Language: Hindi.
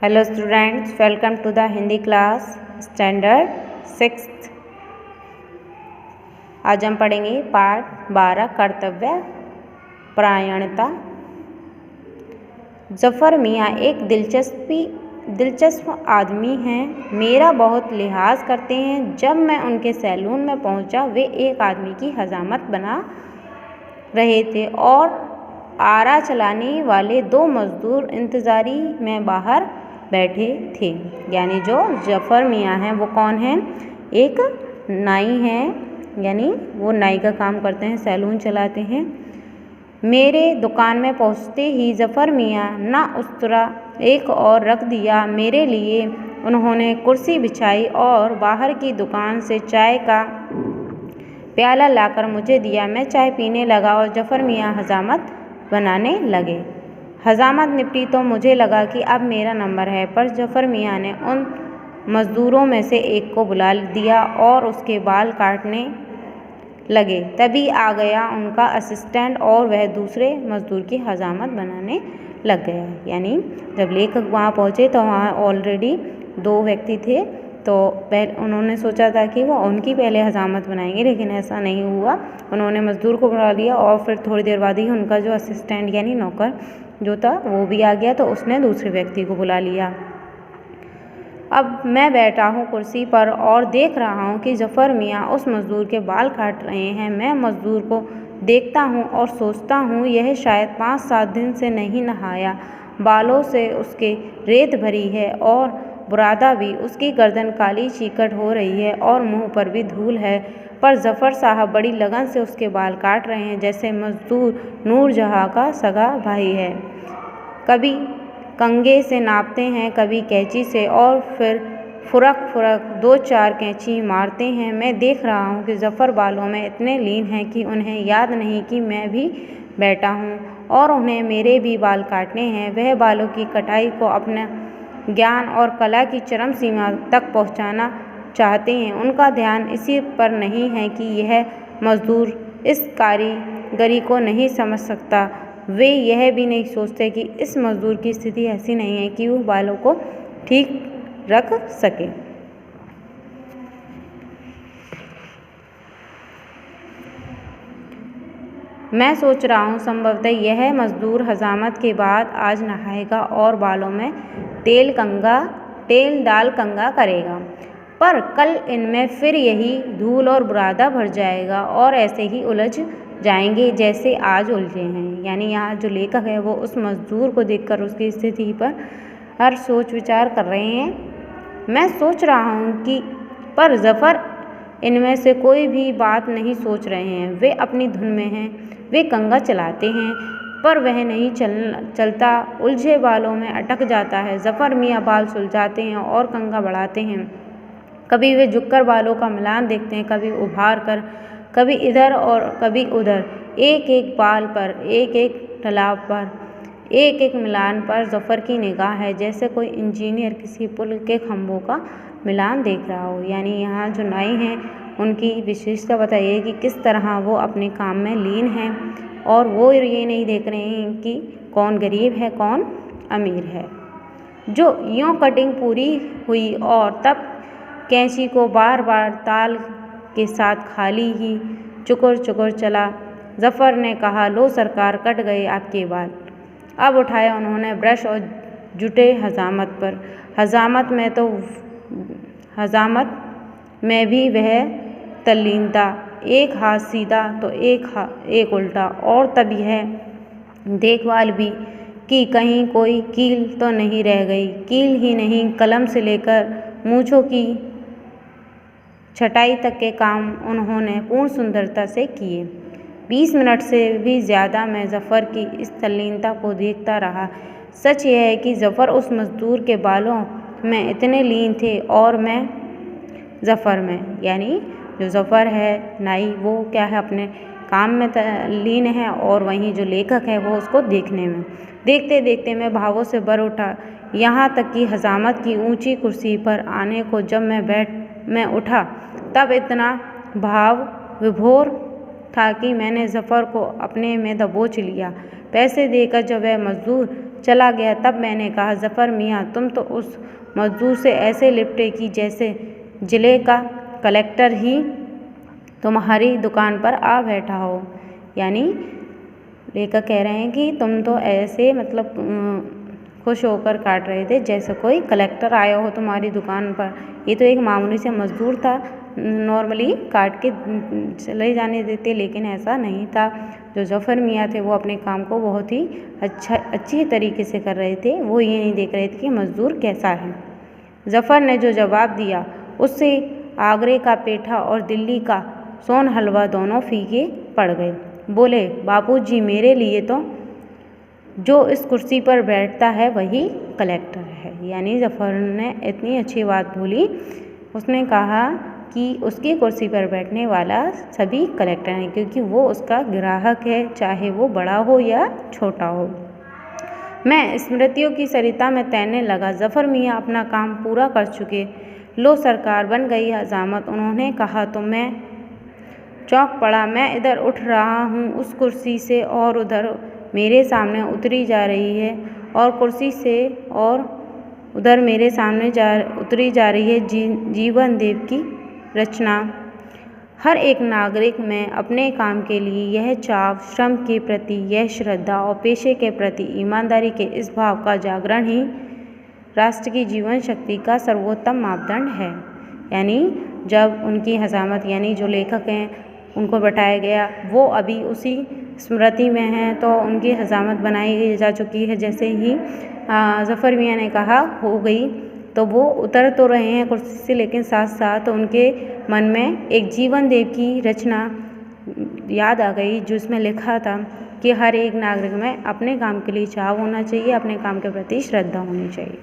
Hello students, welcome to the Hindi class standard 6th। आज हम पढ़ेंगे पाठ 12 कर्तव्य परायणता। जफ़र मियाँ एक दिलचस्प आदमी हैं। मेरा बहुत लिहाज करते हैं। जब मैं उनके सैलून में पहुंचा, वे एक आदमी की हजामत बना रहे थे और आरा चलाने वाले 2 मजदूर इंतज़ारी में बाहर बैठे थे। यानी जो जफ़र मियाँ हैं वो कौन हैं? एक नाई हैं, यानी वो नाई का काम करते हैं, सैलून चलाते हैं। मेरे दुकान में पहुंचते ही जफ़र मियाँ ना उस्तरा एक और रख दिया मेरे लिए। उन्होंने कुर्सी बिछाई और बाहर की दुकान से चाय का प्याला लाकर मुझे दिया। मैं चाय पीने लगा और जफ़र मियाँ हजामत बनाने लगे। हजामत निपटी तो मुझे लगा कि अब मेरा नंबर है, पर जफ़र मियाँ ने उन मज़दूरों में से एक को बुला दिया और उसके बाल काटने लगे। तभी आ गया उनका असिस्टेंट और वह दूसरे मज़दूर की हजामत बनाने लग गया। यानी जब लेखक वहाँ पहुँचे तो वहाँ ऑलरेडी 2 व्यक्ति थे, तो उन्होंने सोचा था कि वो उनकी पहले हजामत बनाएंगे, लेकिन ऐसा नहीं हुआ। उन्होंने मज़दूर को बुला लिया और फिर थोड़ी देर बाद ही उनका जो असिस्टेंट यानी नौकर जो था वो भी आ गया, तो उसने दूसरे व्यक्ति को बुला लिया। अब मैं बैठा हूँ कुर्सी पर और देख रहा हूँ कि जफ़र मियाँ उस मज़दूर के बाल काट रहे हैं। मैं मज़दूर को देखता हूँ और सोचता हूँ यह शायद 5-7 दिन से नहीं नहाया। बालों से उसके रेत भरी है और बुरादा भी। उसकी गर्दन काली चीकट हो रही है और मुंह पर भी धूल है, पर जफ़र साहब बड़ी लगन से उसके बाल काट रहे हैं, जैसे मज़दूर नूरजहाँ का सगा भाई है। कभी कंघे से नापते हैं, कभी कैंची से, और फिर फुरक 2-4 कैंची मारते हैं। मैं देख रहा हूँ कि जफ़र बालों में इतने लीन हैं कि उन्हें याद नहीं कि मैं भी बैठा हूँ और उन्हें मेरे भी बाल काटने हैं। वह बालों की कटाई को अपना ज्ञान और कला की चरम सीमा तक पहुँचाना चाहते हैं। उनका ध्यान इसी पर नहीं है कि यह मज़दूर इस कारीगरी को नहीं समझ सकता। वे यह भी नहीं सोचते कि इस मज़दूर की स्थिति ऐसी नहीं है कि वह बालों को ठीक रख सके। मैं सोच रहा हूँ संभवतः यह मज़दूर हजामत के बाद आज नहाएगा और बालों में तेल डाल कंघा करेगा, पर कल इनमें फिर यही धूल और बुरादा भर जाएगा और ऐसे ही उलझ जाएंगे जैसे आज उलझे हैं। यानी यहाँ जो लेखक है वो उस मज़दूर को देखकर उसकी स्थिति पर हर सोच विचार कर रहे हैं। मैं सोच रहा हूँ कि पर जफ़र इनमें से कोई भी बात नहीं सोच रहे हैं। वे अपनी धुन में हैं। वे कंघा चलाते हैं, पर वह नहीं चलता, उलझे बालों में अटक जाता है। जफ़र मियाँ बाल सुलझाते हैं और कंघा बढ़ाते हैं। कभी वे झुककर बालों का मिलान देखते हैं, कभी उभार कर, कभी इधर और कभी उधर। एक बाल पर, एक ढलाव पर, एक मिलान पर जफ़र की निगाह है, जैसे कोई इंजीनियर किसी पुल के खंभों का मिलान देख रहा हो। यानी यहाँ जो नाई हैं उनकी विशेषता बताइए कि किस तरह वो अपने काम में लीन हैं और वो ये नहीं देख रहे हैं कि कौन गरीब है कौन अमीर है। जो यूँ कटिंग पूरी हुई और तब कैंची को बार ताल के साथ खाली ही चुकुर चला। जफ़र ने कहा, लो सरकार, कट गए आपके बाल। अब उठाया उन्होंने ब्रश और जुटे हजामत पर। हजामत में भी वह तल्लीनता, एक हाथ सीधा तो एक उल्टा, और तब यह देखभाल भी कि कहीं कोई कील तो नहीं रह गई। कील ही नहीं, कलम से लेकर मूँछों की छटाई तक के काम उन्होंने पूर्ण सुंदरता से किए। 20 मिनट से भी ज़्यादा मैं जफ़र की इस तल्लीनता को देखता रहा। सच यह है कि जफ़र उस मज़दूर के बालों में इतने लीन थे और मैं जफ़र में, यानी जो जफ़र है नाई, वो क्या है, अपने काम में लीन है, और वहीं जो लेखक है वो उसको देखने में। देखते देखते मैं भावों से भर उठा, यहाँ तक कि हजामत की ऊंची कुर्सी पर आने को जब मैं उठा तब इतना भाव विभोर था कि मैंने जफ़र को अपने में दबोच लिया। पैसे देकर जब वह मज़दूर चला गया तब मैंने कहा, ज़फ़र मियाँ तुम तो उस मज़दूर से ऐसे लिपटे कि जैसे ज़िले का कलेक्टर ही तुम्हारी दुकान पर आ बैठा हो। यानी लेखक कह रहे हैं कि तुम तो ऐसे मतलब खुश होकर काट रहे थे जैसे कोई कलेक्टर आया हो तुम्हारी दुकान पर। ये तो एक मामूली से मज़दूर था, नॉर्मली काट के चले जाने देते, लेकिन ऐसा नहीं था। जो ज़फ़र मियाँ थे वो अपने काम को बहुत ही अच्छी तरीके से कर रहे थे। वो ये नहीं देख रहे थे कि मज़दूर कैसा है। ज़फ़र ने जो जवाब दिया उससे आगरे का पेठा और दिल्ली का सोन हलवा दोनों फीके पड़ गए। बोले, बापूजी मेरे लिए तो जो इस कुर्सी पर बैठता है वही कलेक्टर है। यानी ज़फ़र ने इतनी अच्छी बात बोली, उसने कहा कि उसकी कुर्सी पर बैठने वाला सभी कलेक्टर हैं, क्योंकि वो उसका ग्राहक है, चाहे वो बड़ा हो या छोटा हो। मैं स्मृतियों की सरिता में तैरने लगा। ज़फ़र मियाँ अपना काम पूरा कर चुके। लो सरकार बन गई हजामत, उन्होंने कहा तो मैं चौंक पड़ा। मैं इधर उठ रहा हूँ उस कुर्सी से और उधर मेरे सामने उतरी जा रही है, और कुर्सी से और उधर मेरे सामने उतरी जा रही है जीवन देव की रचना। हर एक नागरिक में अपने काम के लिए यह चाव, श्रम के प्रति यह श्रद्धा और पेशे के प्रति ईमानदारी के इस भाव का जागरण ही राष्ट्र की जीवन शक्ति का सर्वोत्तम मापदंड है। यानी जब उनकी हजामत यानी जो लेखक हैं उनको बताया गया, वो अभी उसी स्मृति में हैं, तो उनकी हजामत बनाई जा चुकी है। जैसे ही ज़फ़र मियाँ ने कहा हो गई, तो वो उतर तो रहे हैं कुर्सी से, लेकिन साथ साथ उनके मन में एक जीवन देव की रचना याद आ गई, जिसमें लिखा था कि हर एक नागरिक में अपने काम के लिए चाव होना चाहिए, अपने काम के प्रति श्रद्धा होनी चाहिए।